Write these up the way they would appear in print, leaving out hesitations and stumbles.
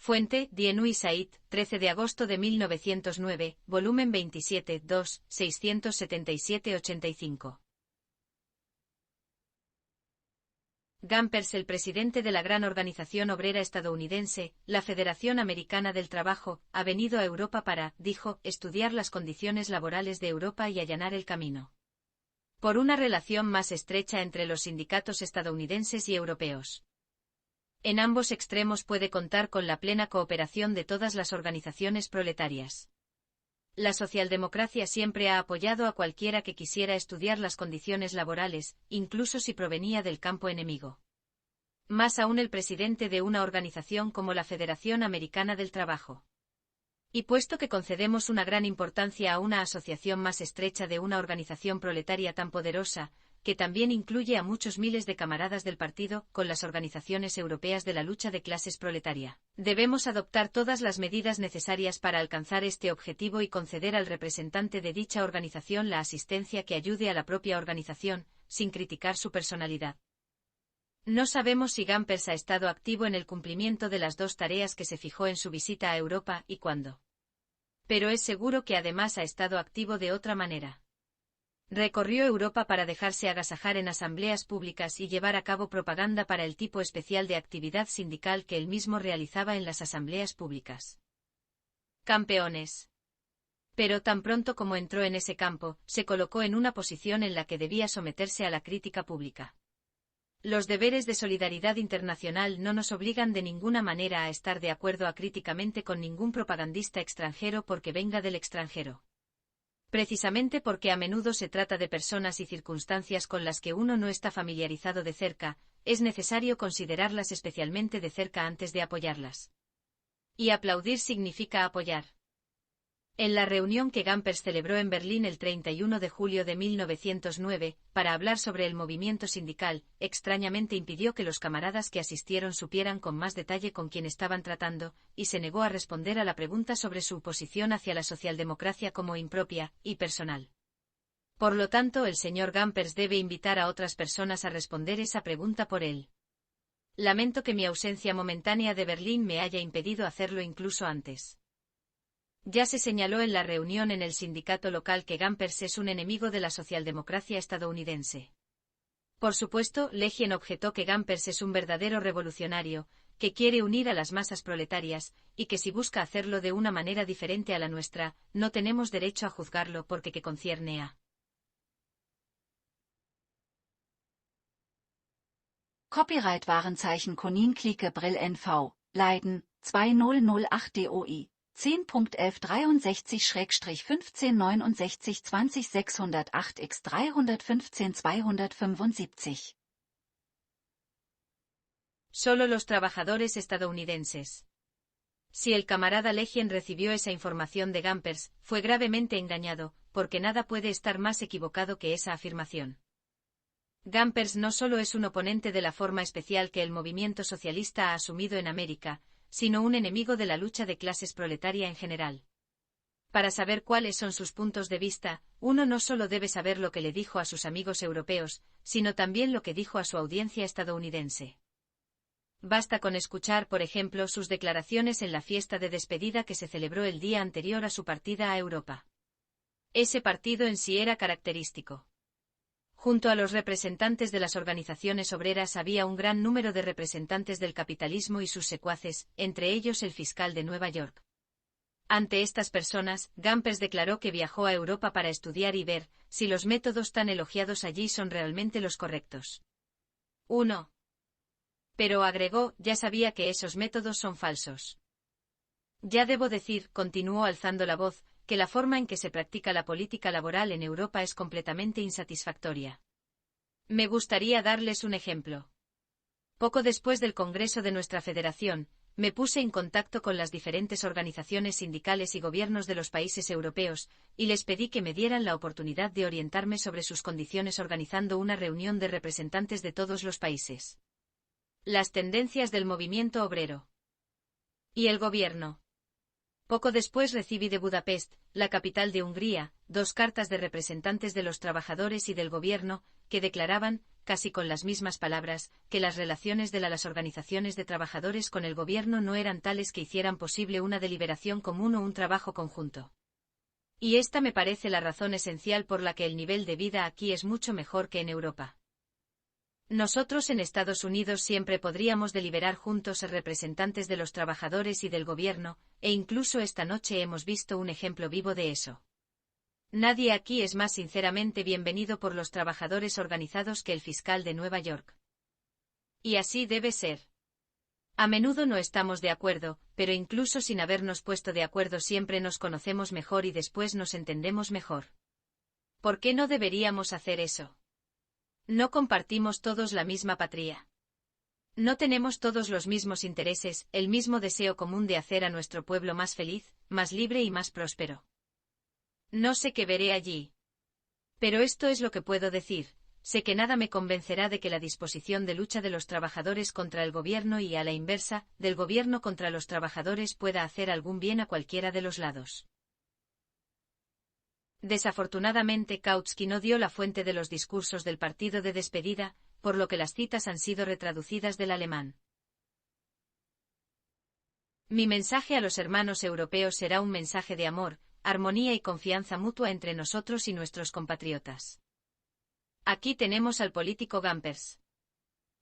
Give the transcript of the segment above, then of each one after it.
Fuente: Die Neue Zeit, 13 de agosto de 1909, volumen 27, 2, 677-85. Gompers, el presidente de la gran organización obrera estadounidense, la Federación Americana del Trabajo, ha venido a Europa para, dijo, estudiar las condiciones laborales de Europa y allanar el camino por una relación más estrecha entre los sindicatos estadounidenses y europeos. En ambos extremos puede contar con la plena cooperación de todas las organizaciones proletarias. La socialdemocracia siempre ha apoyado a cualquiera que quisiera estudiar las condiciones laborales, incluso si provenía del campo enemigo. Más aún el presidente de una organización como la Federación Americana del Trabajo. Y puesto que concedemos una gran importancia a una asociación más estrecha de una organización proletaria tan poderosa, que también incluye a muchos miles de camaradas del partido, con las organizaciones europeas de la lucha de clases proletaria, debemos adoptar todas las medidas necesarias para alcanzar este objetivo y conceder al representante de dicha organización la asistencia que ayude a la propia organización, sin criticar su personalidad. No sabemos si Gompers ha estado activo en el cumplimiento de las dos tareas que se fijó en su visita a Europa y cuándo. Pero es seguro que además ha estado activo de otra manera. Recorrió Europa para dejarse agasajar en asambleas públicas y llevar a cabo propaganda para el tipo especial de actividad sindical que él mismo realizaba en las asambleas públicas. Campeones. Pero tan pronto como entró en ese campo, se colocó en una posición en la que debía someterse a la crítica pública. Los deberes de solidaridad internacional no nos obligan de ninguna manera a estar de acuerdo acríticamente con ningún propagandista extranjero porque venga del extranjero. Precisamente porque a menudo se trata de personas y circunstancias con las que uno no está familiarizado de cerca, es necesario considerarlas especialmente de cerca antes de apoyarlas. Y aplaudir significa apoyar. En la reunión que Gompers celebró en Berlín el 31 de julio de 1909, para hablar sobre el movimiento sindical, extrañamente impidió que los camaradas que asistieron supieran con más detalle con quién estaban tratando, y se negó a responder a la pregunta sobre su posición hacia la socialdemocracia como impropia y personal. Por lo tanto, el señor Gompers debe invitar a otras personas a responder esa pregunta por él. Lamento que mi ausencia momentánea de Berlín me haya impedido hacerlo incluso antes. Ya se señaló en la reunión en el sindicato local que Gompers es un enemigo de la socialdemocracia estadounidense. Por supuesto, Legien objetó que Gompers es un verdadero revolucionario, que quiere unir a las masas proletarias, y que si busca hacerlo de una manera diferente a la nuestra, no tenemos derecho a juzgarlo porque que concierne a Copyright Warenzeichen Konin Clique Brill NV, Leiden, 2008 DOI. 10.1163-1569-20 x 315-275. Solo los trabajadores estadounidenses. Si el camarada Legien recibió esa información de Gompers, fue gravemente engañado, porque nada puede estar más equivocado que esa afirmación. Gompers no solo es un oponente de la forma especial que el movimiento socialista ha asumido en América, sino un enemigo de la lucha de clases proletaria en general. Para saber cuáles son sus puntos de vista, uno no solo debe saber lo que le dijo a sus amigos europeos, sino también lo que dijo a su audiencia estadounidense. Basta con escuchar, por ejemplo, sus declaraciones en la fiesta de despedida que se celebró el día anterior a su partida a Europa. Ese partido en sí era característico. Junto a los representantes de las organizaciones obreras había un gran número de representantes del capitalismo y sus secuaces, entre ellos el fiscal de Nueva York. Ante estas personas, Gompers declaró que viajó a Europa para estudiar y ver si los métodos tan elogiados allí son realmente los correctos. 1. Pero agregó, ya sabía que esos métodos son falsos. Ya debo decir, continuó alzando la voz, que la forma en que se practica la política laboral en Europa es completamente insatisfactoria. Me gustaría darles un ejemplo. Poco después del Congreso de nuestra Federación, me puse en contacto con las diferentes organizaciones sindicales y gobiernos de los países europeos, y les pedí que me dieran la oportunidad de orientarme sobre sus condiciones organizando una reunión de representantes de todos los países. Las tendencias del movimiento obrero. Y el gobierno. Poco después recibí de Budapest, la capital de Hungría, 2 cartas de representantes de los trabajadores y del gobierno, que declaraban casi con las mismas palabras, que las relaciones de las organizaciones de trabajadores con el gobierno no eran tales que hicieran posible una deliberación común o un trabajo conjunto. Y esta me parece la razón esencial por la que el nivel de vida aquí es mucho mejor que en Europa. Nosotros en Estados Unidos siempre podríamos deliberar juntos representantes de los trabajadores y del gobierno, e incluso esta noche hemos visto un ejemplo vivo de eso. Nadie aquí es más sinceramente bienvenido por los trabajadores organizados que el fiscal de Nueva York. Y así debe ser. A menudo no estamos de acuerdo, pero incluso sin habernos puesto de acuerdo siempre nos conocemos mejor y después nos entendemos mejor. ¿Por qué no deberíamos hacer eso? No compartimos todos la misma patria. No tenemos todos los mismos intereses, el mismo deseo común de hacer a nuestro pueblo más feliz, más libre y más próspero. No sé qué veré allí. Pero esto es lo que puedo decir, sé que nada me convencerá de que la disposición de lucha de los trabajadores contra el gobierno y a la inversa, del gobierno contra los trabajadores pueda hacer algún bien a cualquiera de los lados. Desafortunadamente Kautsky no dio la fuente de los discursos del partido de despedida, por lo que las citas han sido retraducidas del alemán. Mi mensaje a los hermanos europeos será un mensaje de amor, armonía y confianza mutua entre nosotros y nuestros compatriotas. Aquí tenemos al político Gampers.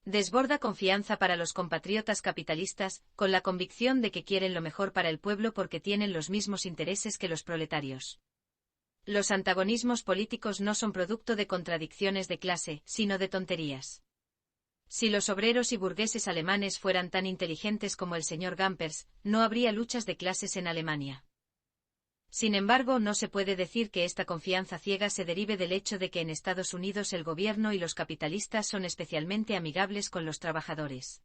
Desborda confianza para los compatriotas capitalistas, con la convicción de que quieren lo mejor para el pueblo porque tienen los mismos intereses que los proletarios. Los antagonismos políticos no son producto de contradicciones de clase, sino de tonterías. Si los obreros y burgueses alemanes fueran tan inteligentes como el señor Gampers, no habría luchas de clases en Alemania. Sin embargo, no se puede decir que esta confianza ciega se derive del hecho de que en Estados Unidos el gobierno y los capitalistas son especialmente amigables con los trabajadores.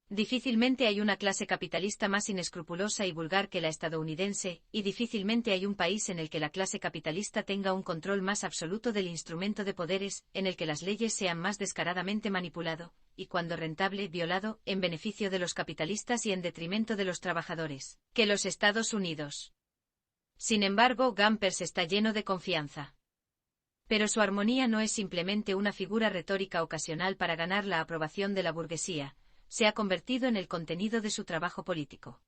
Difícilmente hay una clase capitalista más inescrupulosa y vulgar que la estadounidense, y difícilmente hay un país en el que la clase capitalista tenga un control más absoluto del instrumento de poderes, en el que las leyes sean más descaradamente manipulado, y cuando rentable, violado, en beneficio de los capitalistas y en detrimento de los trabajadores, que los Estados Unidos. Sin embargo, Gampers está lleno de confianza. Pero su armonía no es simplemente una figura retórica ocasional para ganar la aprobación de la burguesía, se ha convertido en el contenido de su trabajo político.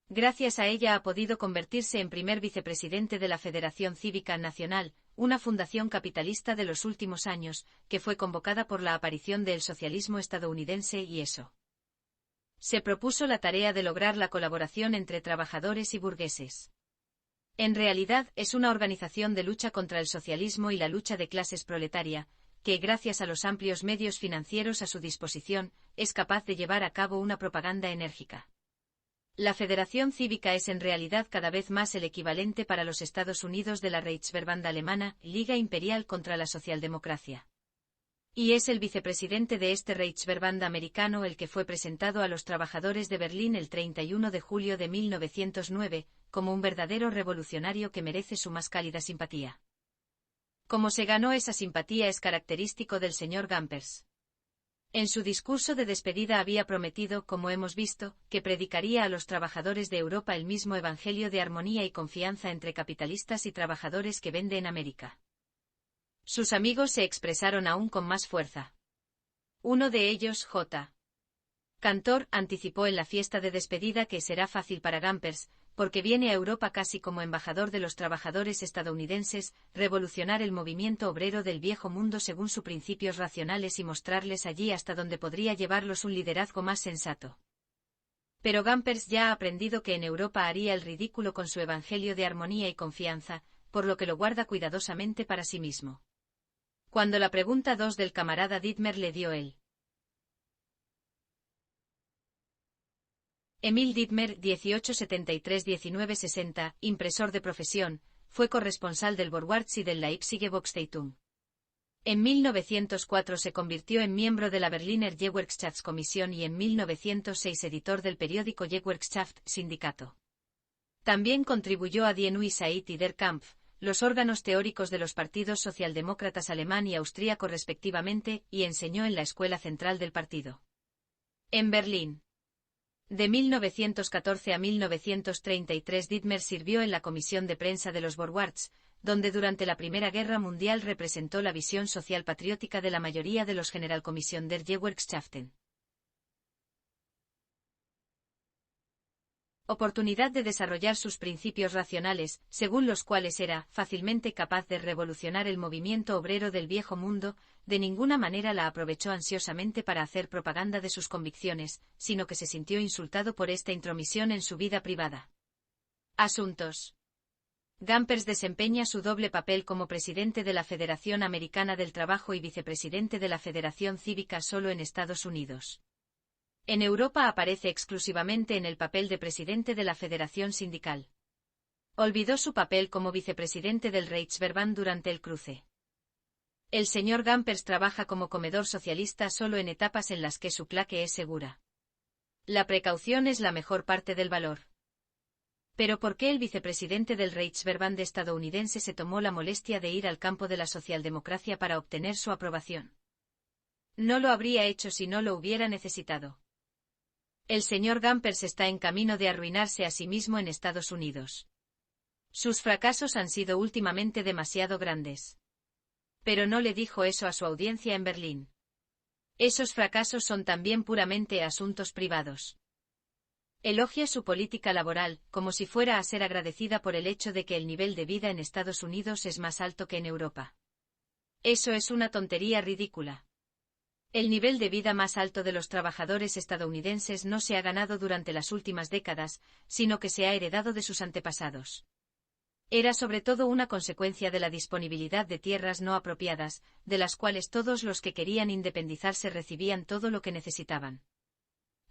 Gracias a ella ha podido convertirse en primer vicepresidente de la Federación Cívica Nacional, una fundación capitalista de los últimos años, que fue convocada por la aparición del socialismo estadounidense y eso. Se propuso la tarea de lograr la colaboración entre trabajadores y burgueses. En realidad es una organización de lucha contra el socialismo y la lucha de clases proletaria, que gracias a los amplios medios financieros a su disposición, es capaz de llevar a cabo una propaganda enérgica. La Federación Cívica es en realidad cada vez más el equivalente para los Estados Unidos de la Reichsverband alemana, Liga Imperial contra la Socialdemocracia. Y es el vicepresidente de este Reichsverband americano el que fue presentado a los trabajadores de Berlín el 31 de julio de 1909, como un verdadero revolucionario que merece su más cálida simpatía. Cómo se ganó esa simpatía es característico del señor Gampers. En su discurso de despedida había prometido, como hemos visto, que predicaría a los trabajadores de Europa el mismo evangelio de armonía y confianza entre capitalistas y trabajadores que vende en América. Sus amigos se expresaron aún con más fuerza. Uno de ellos, J. Cantor, anticipó en la fiesta de despedida que será fácil para Gampers, porque viene a Europa casi como embajador de los trabajadores estadounidenses, revolucionar el movimiento obrero del viejo mundo según sus principios racionales y mostrarles allí hasta donde podría llevarlos un liderazgo más sensato. Pero Gampers ya ha aprendido que en Europa haría el ridículo con su evangelio de armonía y confianza, por lo que lo guarda cuidadosamente para sí mismo. Cuando la pregunta 2 del camarada Dittmer le dio él. Emil Dittmer, 1873-1960, impresor de profesión, fue corresponsal del Vorwärts y del Leipziger Volkszeitung. En 1904 se convirtió en miembro de la Berliner Gewerkschaftskommission y en 1906 editor del periódico Gewerkschaft, sindicato. También contribuyó a Die Neue Zeit y Der Kampf, los órganos teóricos de los partidos socialdemócratas alemán y austríaco respectivamente, y enseñó en la Escuela Central del Partido. En Berlín. De 1914 a 1933 Dittmer sirvió en la comisión de prensa de los Vorwärts, donde durante la Primera Guerra Mundial representó la visión social patriótica de la mayoría de los Generalkommission der Gewerkschaften. Oportunidad de desarrollar sus principios racionales, según los cuales era fácilmente capaz de revolucionar el movimiento obrero del viejo mundo, de ninguna manera la aprovechó ansiosamente para hacer propaganda de sus convicciones, sino que se sintió insultado por esta intromisión en su vida privada. Asuntos. Gompers desempeña su doble papel como presidente de la Federación Americana del Trabajo y vicepresidente de la Federación Cívica solo en Estados Unidos. En Europa aparece exclusivamente en el papel de presidente de la Federación Sindical. Olvidó su papel como vicepresidente del Reichsverband durante el cruce. El señor Gompers trabaja como comedor socialista solo en etapas en las que su claque es segura. La precaución es la mejor parte del valor. Pero ¿por qué el vicepresidente del Reichsverband estadounidense se tomó la molestia de ir al campo de la socialdemocracia para obtener su aprobación? No lo habría hecho si no lo hubiera necesitado. El señor Gompers está en camino de arruinarse a sí mismo en Estados Unidos. Sus fracasos han sido últimamente demasiado grandes. Pero no le dijo eso a su audiencia en Berlín. Esos fracasos son también puramente asuntos privados. Elogia su política laboral, como si fuera a ser agradecida por el hecho de que el nivel de vida en Estados Unidos es más alto que en Europa. Eso es una tontería ridícula. El nivel de vida más alto de los trabajadores estadounidenses no se ha ganado durante las últimas décadas, sino que se ha heredado de sus antepasados. Era sobre todo una consecuencia de la disponibilidad de tierras no apropiadas, de las cuales todos los que querían independizarse recibían todo lo que necesitaban.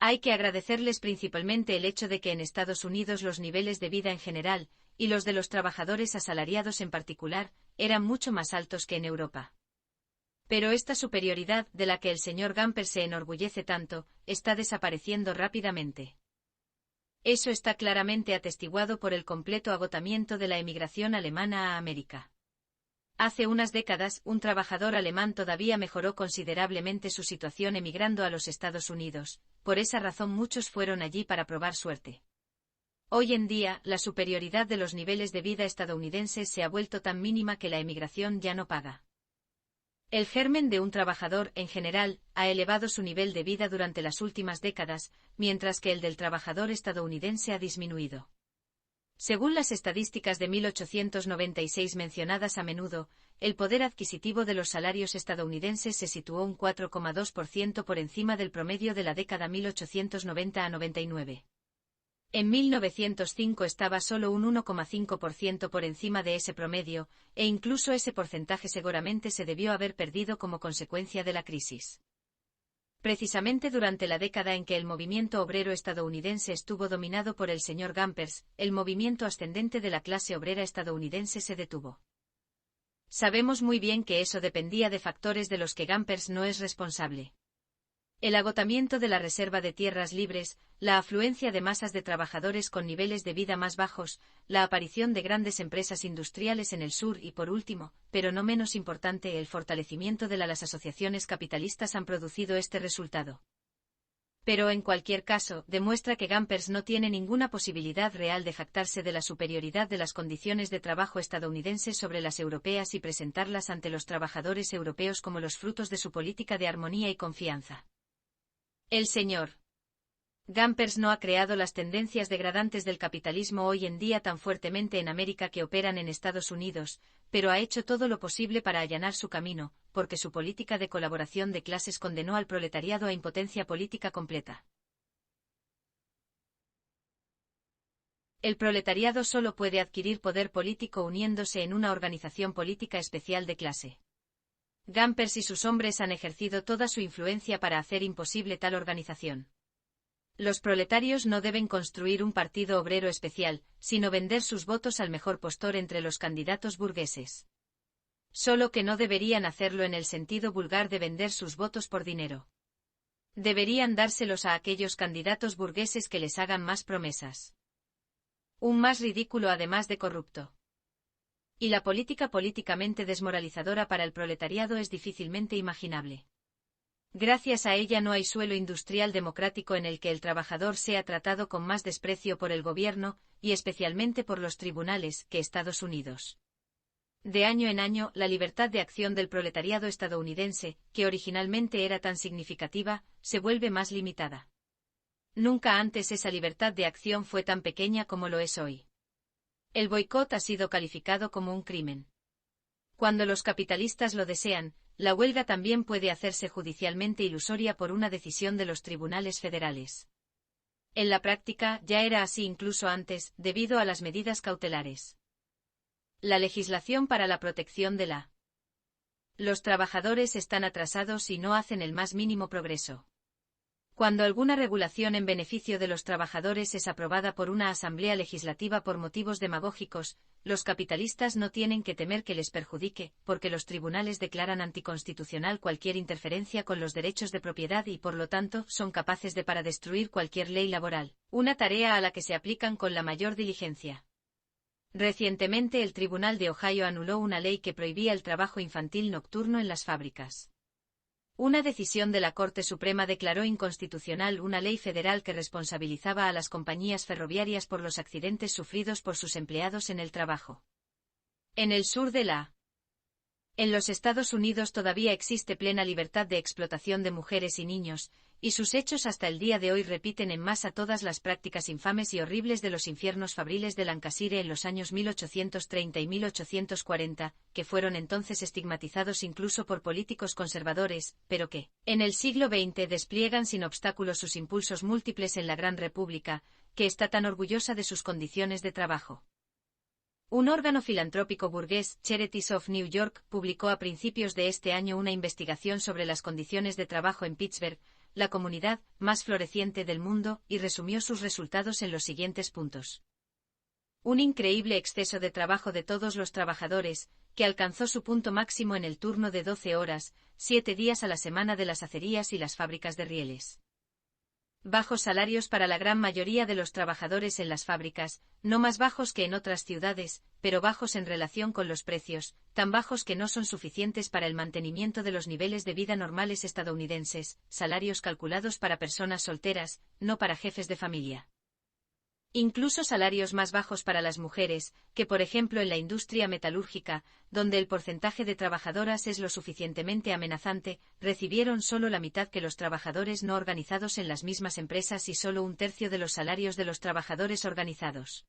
Hay que agradecerles principalmente el hecho de que en Estados Unidos los niveles de vida en general, y los de los trabajadores asalariados en particular, eran mucho más altos que en Europa. Pero esta superioridad, de la que el señor Gompers se enorgullece tanto, está desapareciendo rápidamente. Eso está claramente atestiguado por el completo agotamiento de la emigración alemana a América. Hace unas décadas, un trabajador alemán todavía mejoró considerablemente su situación emigrando a los Estados Unidos, por esa razón muchos fueron allí para probar suerte. Hoy en día, la superioridad de los niveles de vida estadounidenses se ha vuelto tan mínima que la emigración ya no paga. El germen de un trabajador, en general, ha elevado su nivel de vida durante las últimas décadas, mientras que el del trabajador estadounidense ha disminuido. Según las estadísticas de 1896 mencionadas a menudo, el poder adquisitivo de los salarios estadounidenses se situó un 4,2% por encima del promedio de la década 1890 a 99. En 1905 estaba solo un 1,5% por encima de ese promedio, e incluso ese porcentaje seguramente se debió haber perdido como consecuencia de la crisis. Precisamente durante la década en que el movimiento obrero estadounidense estuvo dominado por el señor Gompers, el movimiento ascendente de la clase obrera estadounidense se detuvo. Sabemos muy bien que eso dependía de factores de los que Gompers no es responsable. El agotamiento de la reserva de tierras libres, la afluencia de masas de trabajadores con niveles de vida más bajos, la aparición de grandes empresas industriales en el sur y por último, pero no menos importante, el fortalecimiento de las asociaciones capitalistas han producido este resultado. Pero en cualquier caso, demuestra que Gompers no tiene ninguna posibilidad real de jactarse de la superioridad de las condiciones de trabajo estadounidenses sobre las europeas y presentarlas ante los trabajadores europeos como los frutos de su política de armonía y confianza. El señor Gompers no ha creado las tendencias degradantes del capitalismo hoy en día tan fuertemente en América que operan en Estados Unidos, pero ha hecho todo lo posible para allanar su camino, porque su política de colaboración de clases condenó al proletariado a impotencia política completa. El proletariado solo puede adquirir poder político uniéndose en una organización política especial de clase. Gompers y sus hombres han ejercido toda su influencia para hacer imposible tal organización. Los proletarios no deben construir un partido obrero especial, sino vender sus votos al mejor postor entre los candidatos burgueses. Solo que no deberían hacerlo en el sentido vulgar de vender sus votos por dinero. Deberían dárselos a aquellos candidatos burgueses que les hagan más promesas. Un más ridículo además de corrupto. Y la política políticamente desmoralizadora para el proletariado es difícilmente imaginable. Gracias a ella no hay suelo industrial democrático en el que el trabajador sea tratado con más desprecio por el gobierno, y especialmente por los tribunales, que Estados Unidos. De año en año, la libertad de acción del proletariado estadounidense, que originalmente era tan significativa, se vuelve más limitada. Nunca antes esa libertad de acción fue tan pequeña como lo es hoy. El boicot ha sido calificado como un crimen. Cuando los capitalistas lo desean, la huelga también puede hacerse judicialmente ilusoria por una decisión de los tribunales federales. En la práctica, ya era así incluso antes, debido a las medidas cautelares. La legislación para la protección de los trabajadores están atrasados y no hacen el más mínimo progreso. Cuando alguna regulación en beneficio de los trabajadores es aprobada por una asamblea legislativa por motivos demagógicos, los capitalistas no tienen que temer que les perjudique, porque los tribunales declaran anticonstitucional cualquier interferencia con los derechos de propiedad y por lo tanto son capaces de destruir cualquier ley laboral, una tarea a la que se aplican con la mayor diligencia. Recientemente el Tribunal de Ohio anuló una ley que prohibía el trabajo infantil nocturno en las fábricas. Una decisión de la Corte Suprema declaró inconstitucional una ley federal que responsabilizaba a las compañías ferroviarias por los accidentes sufridos por sus empleados en el trabajo. En el sur de En los Estados Unidos todavía existe plena libertad de explotación de mujeres y niños, y sus hechos hasta el día de hoy repiten en masa todas las prácticas infames y horribles de los infiernos fabriles de Lancashire en los años 1830 y 1840, que fueron entonces estigmatizados incluso por políticos conservadores, pero que, en el siglo XX despliegan sin obstáculos sus impulsos múltiples en la Gran República, que está tan orgullosa de sus condiciones de trabajo. Un órgano filantrópico burgués, Charities of New York, publicó a principios de este año una investigación sobre las condiciones de trabajo en Pittsburgh, la comunidad más floreciente del mundo, y resumió sus resultados en los siguientes puntos. Un increíble exceso de trabajo de todos los trabajadores, que alcanzó su punto máximo en el turno de 12 horas, 7 días a la semana de las acerías y las fábricas de rieles. Bajos salarios para la gran mayoría de los trabajadores en las fábricas, no más bajos que en otras ciudades, pero bajos en relación con los precios, tan bajos que no son suficientes para el mantenimiento de los niveles de vida normales estadounidenses, salarios calculados para personas solteras, no para jefes de familia. Incluso salarios más bajos para las mujeres, que por ejemplo en la industria metalúrgica, donde el porcentaje de trabajadoras es lo suficientemente amenazante, recibieron solo la mitad que los trabajadores no organizados en las mismas empresas y solo un tercio de los salarios de los trabajadores organizados.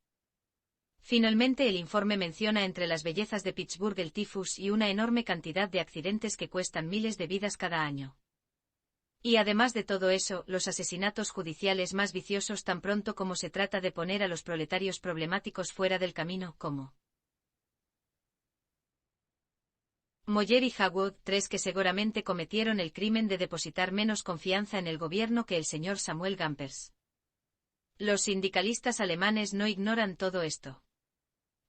Finalmente el informe menciona entre las bellezas de Pittsburgh el tifus y una enorme cantidad de accidentes que cuestan miles de vidas cada año. Y además de todo eso, los asesinatos judiciales más viciosos tan pronto como se trata de poner a los proletarios problemáticos fuera del camino, como Moyer y Hagwood, 3 que seguramente cometieron el crimen de depositar menos confianza en el gobierno que el señor Samuel Gompers. Los sindicalistas alemanes no ignoran todo esto.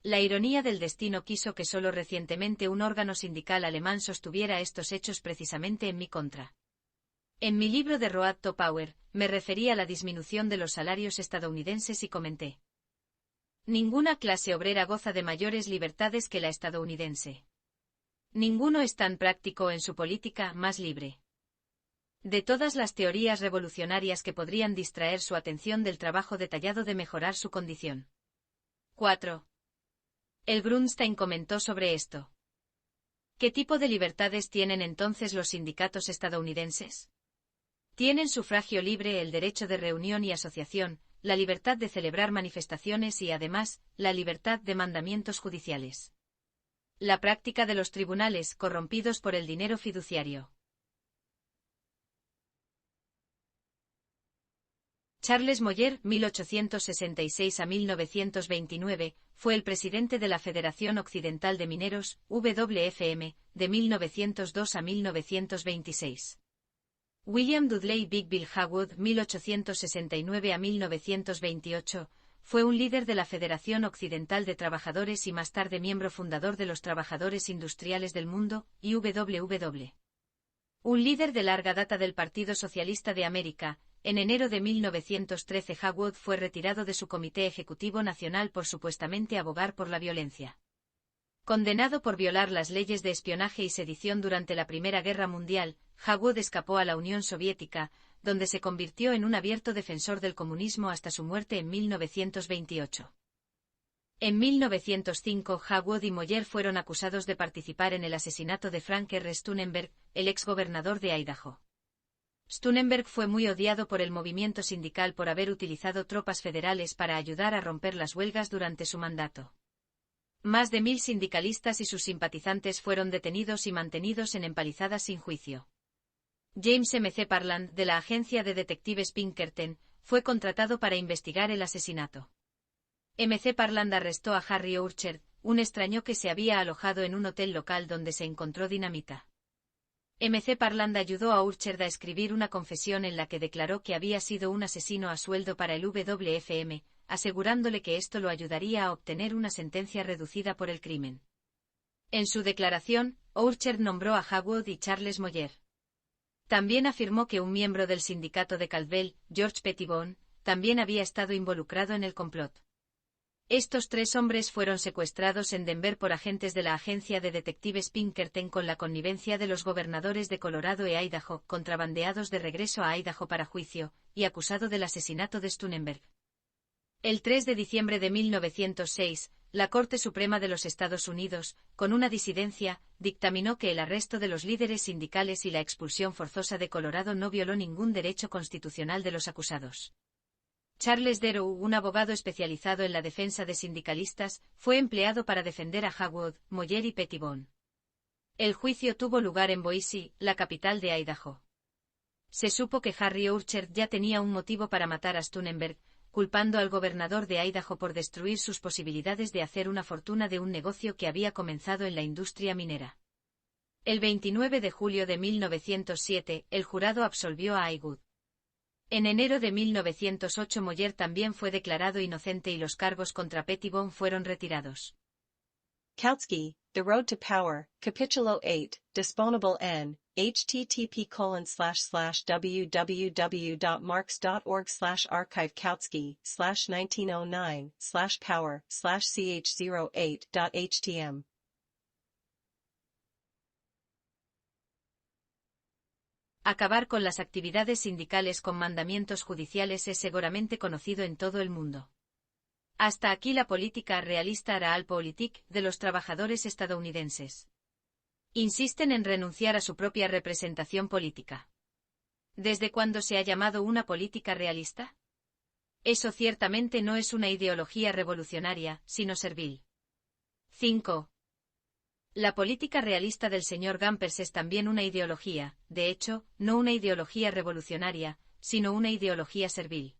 La ironía del destino quiso que solo recientemente un órgano sindical alemán sostuviera estos hechos precisamente en mi contra. En mi libro de Road to Power, me referí a la disminución de los salarios estadounidenses y comenté: ninguna clase obrera goza de mayores libertades que la estadounidense. Ninguno es tan práctico en su política más libre. De todas las teorías revolucionarias que podrían distraer su atención del trabajo detallado de mejorar su condición. 4. El Grunstein comentó sobre esto. ¿Qué tipo de libertades tienen entonces los sindicatos estadounidenses? Tienen sufragio libre, el derecho de reunión y asociación, la libertad de celebrar manifestaciones y además, la libertad de mandamientos judiciales. La práctica de los tribunales corrompidos por el dinero fiduciario. Charles Moyer, 1866 a 1929, fue el presidente de la Federación Occidental de Mineros, WFM, de 1902 a 1926. William Dudley Big Bill Hagwood, 1869 a 1928, fue un líder de la Federación Occidental de Trabajadores y más tarde miembro fundador de los Trabajadores Industriales del Mundo, IWW. Un líder de larga data del Partido Socialista de América, en enero de 1913 Hagwood fue retirado de su Comité Ejecutivo Nacional por supuestamente abogar por la violencia. Condenado por violar las leyes de espionaje y sedición durante la Primera Guerra Mundial, Hagwood escapó a la Unión Soviética, donde se convirtió en un abierto defensor del comunismo hasta su muerte en 1928. En 1905, Hagwood y Moyer fueron acusados de participar en el asesinato de Frank R. Stunenberg, el exgobernador de Idaho. Stunenberg fue muy odiado por el movimiento sindical por haber utilizado tropas federales para ayudar a romper las huelgas durante su mandato. Más de 1000 sindicalistas y sus simpatizantes fueron detenidos y mantenidos en empalizadas sin juicio. James M. C. Parland, de la agencia de detectives Pinkerton, fue contratado para investigar el asesinato. M. C. Parland arrestó a Harry Orchard, un extraño que se había alojado en un hotel local donde se encontró dinamita. M. C. Parland ayudó a Orchard a escribir una confesión en la que declaró que había sido un asesino a sueldo para el WFM, asegurándole que esto lo ayudaría a obtener una sentencia reducida por el crimen. En su declaración, Orchard nombró a Hagwood y Charles Moyer. También afirmó que un miembro del sindicato de Caldwell, George Pettibone, también había estado involucrado en el complot. Estos 3 hombres fueron secuestrados en Denver por agentes de la agencia de detectives Pinkerton con la connivencia de los gobernadores de Colorado e Idaho, contrabandeados de regreso a Idaho para juicio, y acusado del asesinato de Stunenberg. El 3 de diciembre de 1906, la Corte Suprema de los Estados Unidos, con una disidencia, dictaminó que el arresto de los líderes sindicales y la expulsión forzosa de Colorado no violó ningún derecho constitucional de los acusados. Charles Darrow, un abogado especializado en la defensa de sindicalistas, fue empleado para defender a Hagwood, Moyer y Pettibone. El juicio tuvo lugar en Boise, la capital de Idaho. Se supo que Harry Orchard ya tenía un motivo para matar a Stunenberg, culpando al gobernador de Idaho por destruir sus posibilidades de hacer una fortuna de un negocio que había comenzado en la industria minera. El 29 de julio de 1907, el jurado absolvió a Hagwood. En enero de 1908 Moyer también fue declarado inocente y los cargos contra Pettibone fueron retirados. Kautsky, The Road to Power, Capítulo 8, Disponible en http://www.marx.org/archive Kautsky/1909/power/ch08.htm Acabar con las actividades sindicales con mandamientos judiciales es seguramente conocido en todo el mundo. Hasta aquí la política realista Realpolitik de los trabajadores estadounidenses. Insisten en renunciar a su propia representación política. ¿Desde cuándo se ha llamado una política realista? Eso ciertamente no es una ideología revolucionaria, sino servil. 5. La política realista del señor Gompers es también una ideología, de hecho, no una ideología revolucionaria, sino una ideología servil.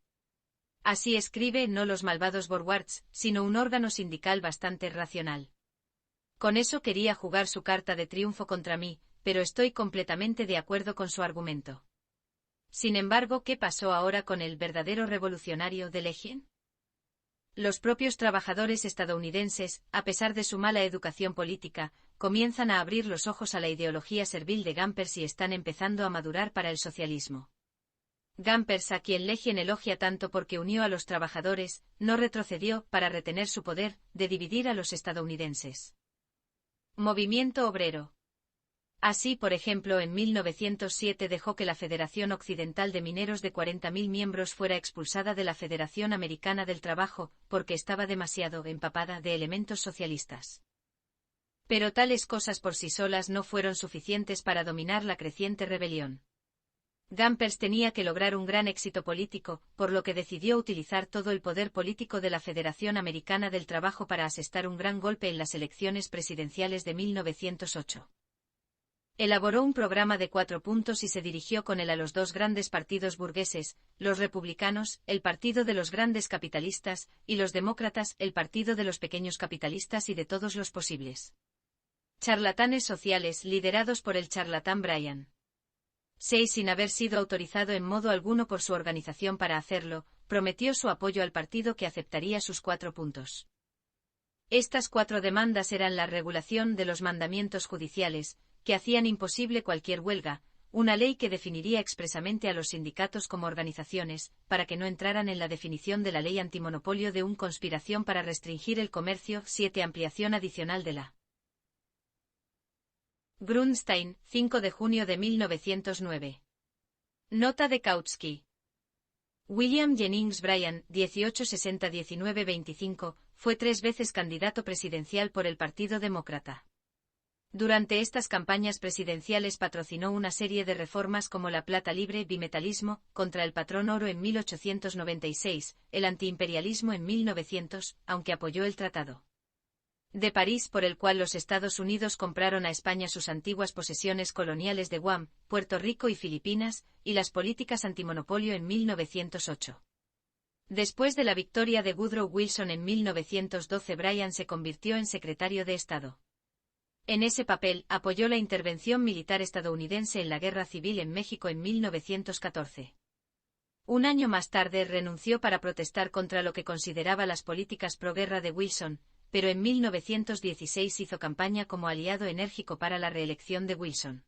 Así escribe no los malvados Borwards, sino un órgano sindical bastante racional. Con eso quería jugar su carta de triunfo contra mí, pero estoy completamente de acuerdo con su argumento. Sin embargo, ¿qué pasó ahora con el verdadero revolucionario de Legion? Los propios trabajadores estadounidenses, a pesar de su mala educación política, comienzan a abrir los ojos a la ideología servil de Gompers y están empezando a madurar para el socialismo. Gompers, a quien Legion elogia tanto porque unió a los trabajadores, no retrocedió para retener su poder de dividir a los estadounidenses. Movimiento obrero. Así, por ejemplo, en 1907 dejó que la Federación Occidental de Mineros de 40.000 miembros fuera expulsada de la Federación Americana del Trabajo, porque estaba demasiado empapada de elementos socialistas. Pero tales cosas por sí solas no fueron suficientes para dominar la creciente rebelión. Gompers tenía que lograr un gran éxito político, por lo que decidió utilizar todo el poder político de la Federación Americana del Trabajo para asestar un gran golpe en las elecciones presidenciales de 1908. Elaboró un programa de 4 puntos y se dirigió con él a los 2 grandes partidos burgueses, los republicanos, el partido de los grandes capitalistas, y los demócratas, el partido de los pequeños capitalistas y de todos los posibles charlatanes sociales liderados por el charlatán Bryan. 6. Sin haber sido autorizado en modo alguno por su organización para hacerlo, prometió su apoyo al partido que aceptaría sus 4 puntos. Estas 4 demandas eran la regulación de los mandamientos judiciales, que hacían imposible cualquier huelga, una ley que definiría expresamente a los sindicatos como organizaciones, para que no entraran en la definición de la ley antimonopolio de una conspiración para restringir el comercio. 7. Ampliación adicional de la Grunstein, 5 de junio de 1909. Nota de Kautsky. William Jennings Bryan, 1860-1925, fue 3 veces candidato presidencial por el Partido Demócrata. Durante estas campañas presidenciales patrocinó una serie de reformas como la plata libre, bimetalismo, contra el patrón oro en 1896, el antiimperialismo en 1900, aunque apoyó el Tratado de París por el cual los Estados Unidos compraron a España sus antiguas posesiones coloniales de Guam, Puerto Rico y Filipinas, y las políticas antimonopolio en 1908. Después de la victoria de Woodrow Wilson en 1912, Bryan se convirtió en secretario de Estado. En ese papel, apoyó la intervención militar estadounidense en la Guerra Civil en México en 1914. Un año más tarde renunció para protestar contra lo que consideraba las políticas pro-guerra de Wilson, pero en 1916 hizo campaña como aliado enérgico para la reelección de Wilson.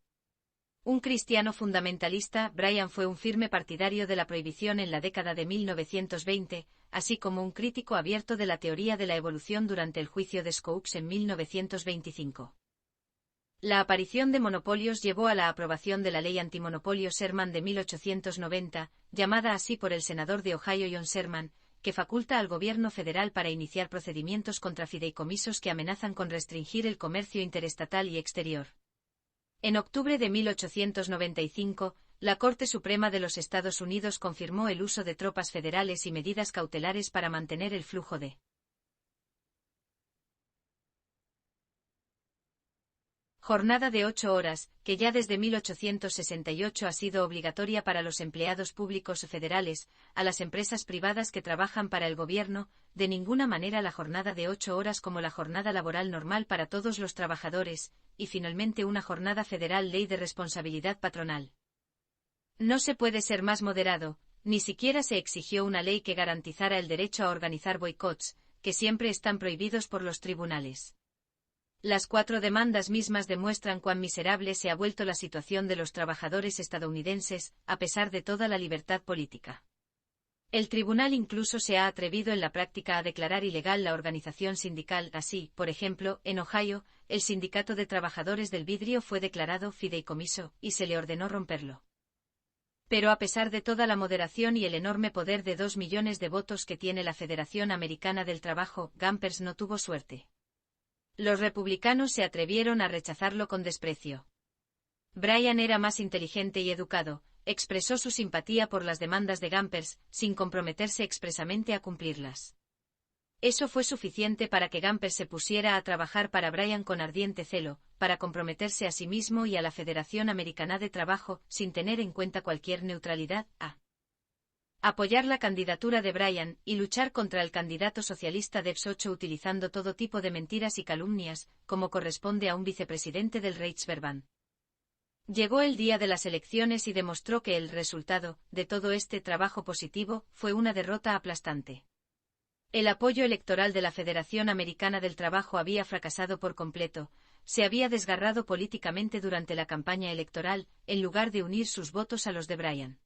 Un cristiano fundamentalista, Bryan fue un firme partidario de la prohibición en la década de 1920, así como un crítico abierto de la teoría de la evolución durante el juicio de Stokes en 1925. La aparición de monopolios llevó a la aprobación de la ley antimonopolio Sherman de 1890, llamada así por el senador de Ohio John Sherman, que faculta al gobierno federal para iniciar procedimientos contra fideicomisos que amenazan con restringir el comercio interestatal y exterior. En octubre de 1895, la Corte Suprema de los Estados Unidos confirmó el uso de tropas federales y medidas cautelares para mantener el flujo de jornada de 8 horas, que ya desde 1868 ha sido obligatoria para los empleados públicos federales, a las empresas privadas que trabajan para el gobierno, de ninguna manera la jornada de 8 horas como la jornada laboral normal para todos los trabajadores, y finalmente una jornada federal ley de responsabilidad patronal. No se puede ser más moderado, ni siquiera se exigió una ley que garantizara el derecho a organizar boicots, que siempre están prohibidos por los tribunales. Las 4 demandas mismas demuestran cuán miserable se ha vuelto la situación de los trabajadores estadounidenses, a pesar de toda la libertad política. El tribunal incluso se ha atrevido en la práctica a declarar ilegal la organización sindical. Así, por ejemplo, en Ohio, el Sindicato de Trabajadores del Vidrio fue declarado fideicomiso, y se le ordenó romperlo. Pero a pesar de toda la moderación y el enorme poder de 2 millones de votos que tiene la Federación Americana del Trabajo, Gompers no tuvo suerte. Los republicanos se atrevieron a rechazarlo con desprecio. Bryan era más inteligente y educado, expresó su simpatía por las demandas de Gompers, sin comprometerse expresamente a cumplirlas. Eso fue suficiente para que Gompers se pusiera a trabajar para Bryan con ardiente celo, para comprometerse a sí mismo y a la Federación Americana de Trabajo, sin tener en cuenta cualquier neutralidad, a apoyar la candidatura de Bryan, y luchar contra el candidato socialista Debs Ocho utilizando todo tipo de mentiras y calumnias, como corresponde a un vicepresidente del Reichsverband. Llegó el día de las elecciones y demostró que el resultado, de todo este trabajo positivo, fue una derrota aplastante. El apoyo electoral de la Federación Americana del Trabajo había fracasado por completo, se había desgarrado políticamente durante la campaña electoral, en lugar de unir sus votos a los de Bryan.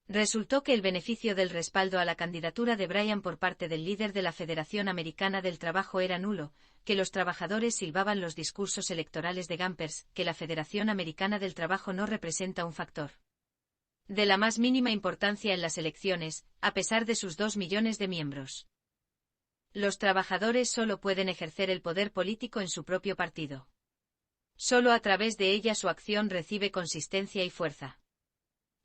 Resultó que el beneficio del respaldo a la candidatura de Bryan por parte del líder de la Federación Americana del Trabajo era nulo, que los trabajadores silbaban los discursos electorales de Gompers, que la Federación Americana del Trabajo no representa un factor de la más mínima importancia en las elecciones, a pesar de sus 2 millones de miembros. Los trabajadores solo pueden ejercer el poder político en su propio partido. Solo a través de ella su acción recibe consistencia y fuerza.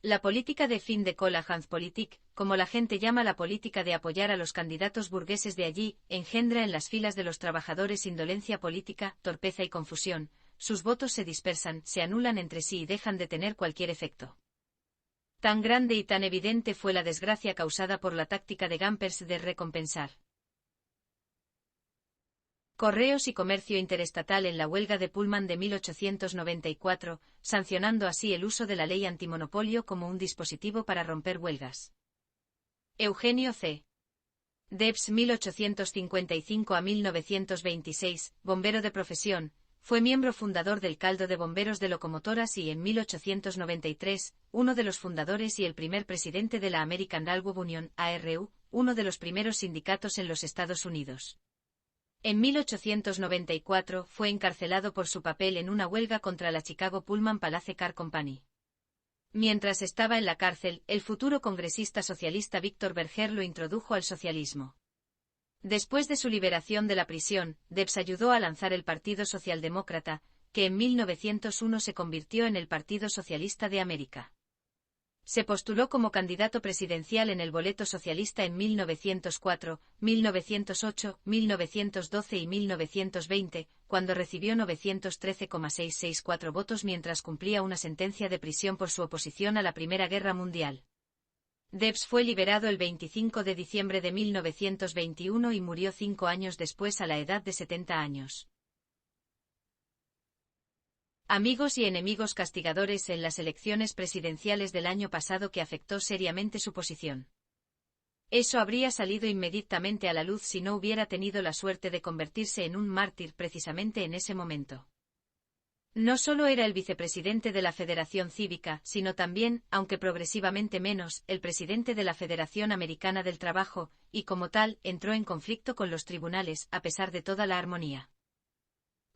La política de fin de Kohlhandspolitik, como la gente llama la política de apoyar a los candidatos burgueses de allí, engendra en las filas de los trabajadores indolencia política, torpeza y confusión, sus votos se dispersan, se anulan entre sí y dejan de tener cualquier efecto. Tan grande y tan evidente fue la desgracia causada por la táctica de Gompers de recompensar Correos y Comercio Interestatal en la huelga de Pullman de 1894, sancionando así el uso de la ley antimonopolio como un dispositivo para romper huelgas. Eugenio C. Debs 1855 a 1926, bombero de profesión, fue miembro fundador del Caldo de Bomberos de Locomotoras y en 1893, uno de los fundadores y el primer presidente de la American Railroad Union, ARU, uno de los primeros sindicatos en los Estados Unidos. En 1894 fue encarcelado por su papel en una huelga contra la Chicago Pullman Palace Car Company. Mientras estaba en la cárcel, el futuro congresista socialista Víctor Berger lo introdujo al socialismo. Después de su liberación de la prisión, Debs ayudó a lanzar el Partido Socialdemócrata, que en 1901 se convirtió en el Partido Socialista de América. Se postuló como candidato presidencial en el boleto socialista en 1904, 1908, 1912 y 1920, cuando recibió 913,664 votos mientras cumplía una sentencia de prisión por su oposición a la Primera Guerra Mundial. Debs fue liberado el 25 de diciembre de 1921 y murió 5 años después a la edad de 70 años. Amigos y enemigos castigadores en las elecciones presidenciales del año pasado que afectó seriamente su posición. Eso habría salido inmediatamente a la luz si no hubiera tenido la suerte de convertirse en un mártir precisamente en ese momento. No solo era el vicepresidente de la Federación Cívica, sino también, aunque progresivamente menos, el presidente de la Federación Americana del Trabajo, y como tal, entró en conflicto con los tribunales, a pesar de toda la armonía.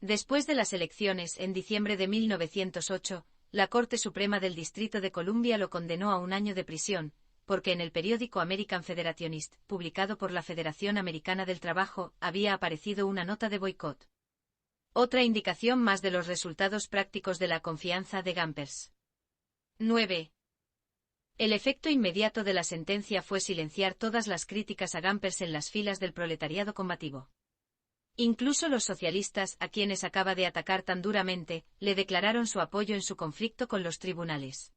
Después de las elecciones, en diciembre de 1908, la Corte Suprema del Distrito de Columbia lo condenó a 1 año de prisión, porque en el periódico American Federationist, publicado por la Federación Americana del Trabajo, había aparecido una nota de boicot. Otra indicación más de los resultados prácticos de la confianza de Gompers. 9. El efecto inmediato de la sentencia fue silenciar todas las críticas a Gompers en las filas del proletariado combativo. Incluso los socialistas, a quienes acaba de atacar tan duramente, le declararon su apoyo en su conflicto con los tribunales.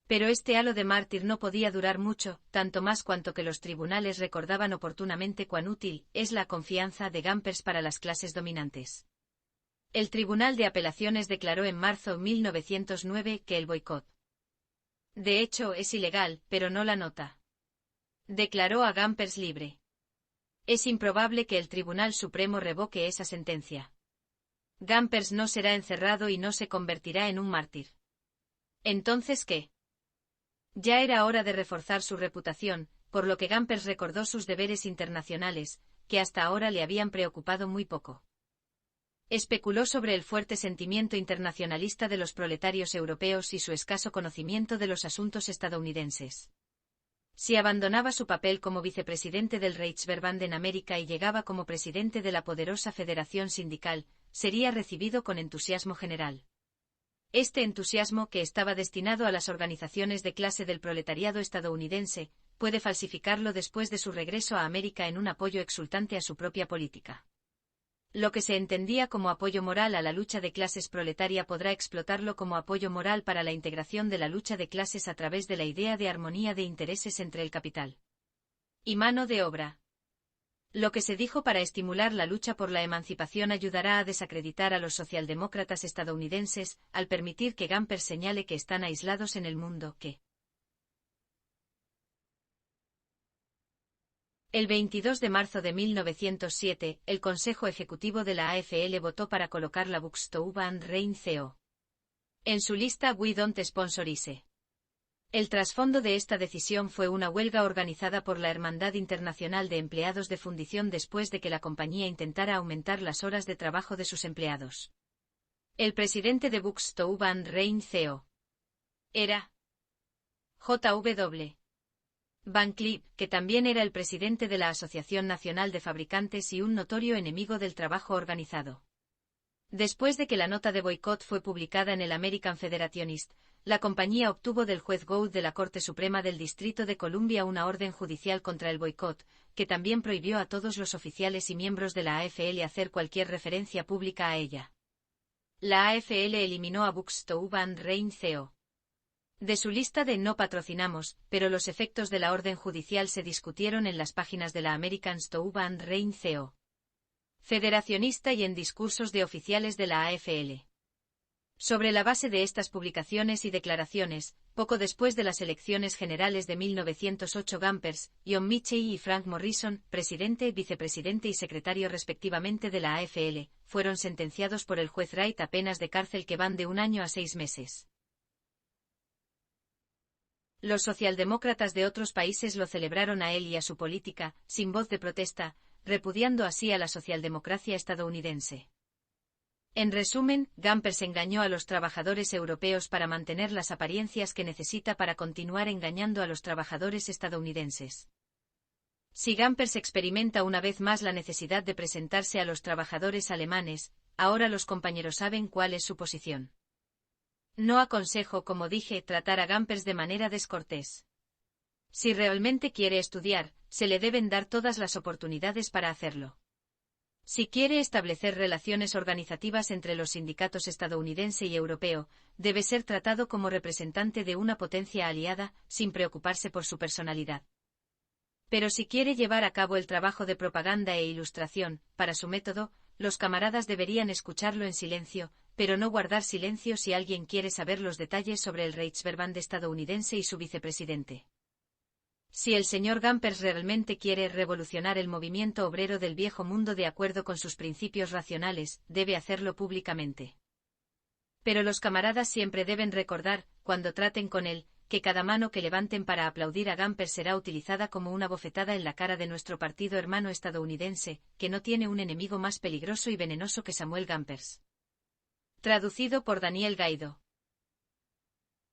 Pero este halo de mártir no podía durar mucho, tanto más cuanto que los tribunales recordaban oportunamente cuán útil es la confianza de Gompers para las clases dominantes. El Tribunal de Apelaciones declaró en marzo de 1909 que el boicot, de hecho, es ilegal, pero no la nota. Declaró a Gompers libre. Es improbable que el Tribunal Supremo revoque esa sentencia. Gompers no será encerrado y no se convertirá en un mártir. ¿Entonces qué? Ya era hora de reforzar su reputación, por lo que Gompers recordó sus deberes internacionales, que hasta ahora le habían preocupado muy poco. Especuló sobre el fuerte sentimiento internacionalista de los proletarios europeos y su escaso conocimiento de los asuntos estadounidenses. Si abandonaba su papel como vicepresidente del Reichsverband en América y llegaba como presidente de la poderosa Federación Sindical, sería recibido con entusiasmo general. Este entusiasmo, que estaba destinado a las organizaciones de clase del proletariado estadounidense, puede falsificarlo después de su regreso a América en un apoyo exultante a su propia política. Lo que se entendía como apoyo moral a la lucha de clases proletaria podrá explotarlo como apoyo moral para la integración de la lucha de clases a través de la idea de armonía de intereses entre el capital y mano de obra. Lo que se dijo para estimular la lucha por la emancipación ayudará a desacreditar a los socialdemócratas estadounidenses, al permitir que Gompers señale que están aislados en el mundo, que el 22 de marzo de 1907, el Consejo Ejecutivo de la AFL votó para colocar la Buxtehude Rein CO en su lista We Don't Sponsorize. El trasfondo de esta decisión fue una huelga organizada por la Hermandad Internacional de Empleados de Fundición después de que la compañía intentara aumentar las horas de trabajo de sus empleados. El presidente de Buxtehude Rein CO era J.W. Van Cliff, que también era el presidente de la Asociación Nacional de Fabricantes y un notorio enemigo del trabajo organizado. Después de que la nota de boicot fue publicada en el American Federationist, la compañía obtuvo del juez Gould de la Corte Suprema del Distrito de Columbia una orden judicial contra el boicot, que también prohibió a todos los oficiales y miembros de la AFL hacer cualquier referencia pública a ella. La AFL eliminó a Buxtehude Rein CO de su lista de no patrocinamos, pero los efectos de la orden judicial se discutieron en las páginas de la American Buxtehude Rein CO federacionista y en discursos de oficiales de la AFL. Sobre la base de estas publicaciones y declaraciones, poco después de las elecciones generales de 1908, Gompers, John Mitchell y Frank Morrison, presidente, vicepresidente y secretario respectivamente de la AFL, fueron sentenciados por el juez Wright a penas de cárcel que van de 1 año a 6 meses. Los socialdemócratas de otros países lo celebraron a él y a su política, sin voz de protesta, repudiando así a la socialdemocracia estadounidense. En resumen, Gompers engañó a los trabajadores europeos para mantener las apariencias que necesita para continuar engañando a los trabajadores estadounidenses. Si Gampers experimenta una vez más la necesidad de presentarse a los trabajadores alemanes, ahora los compañeros saben cuál es su posición. No aconsejo, como dije, tratar a Gampers de manera descortés. Si realmente quiere estudiar, se le deben dar todas las oportunidades para hacerlo. Si quiere establecer relaciones organizativas entre los sindicatos estadounidense y europeo, debe ser tratado como representante de una potencia aliada, sin preocuparse por su personalidad. Pero si quiere llevar a cabo el trabajo de propaganda e ilustración, para su método, los camaradas deberían escucharlo en silencio, pero no guardar silencio si alguien quiere saber los detalles sobre el Reichsverband estadounidense y su vicepresidente. Si el señor Gampers realmente quiere revolucionar el movimiento obrero del viejo mundo de acuerdo con sus principios racionales, debe hacerlo públicamente. Pero los camaradas siempre deben recordar, cuando traten con él, que cada mano que levanten para aplaudir a Gampers será utilizada como una bofetada en la cara de nuestro partido hermano estadounidense, que no tiene un enemigo más peligroso y venenoso que Samuel Gampers. Traducido por Daniel Gaido.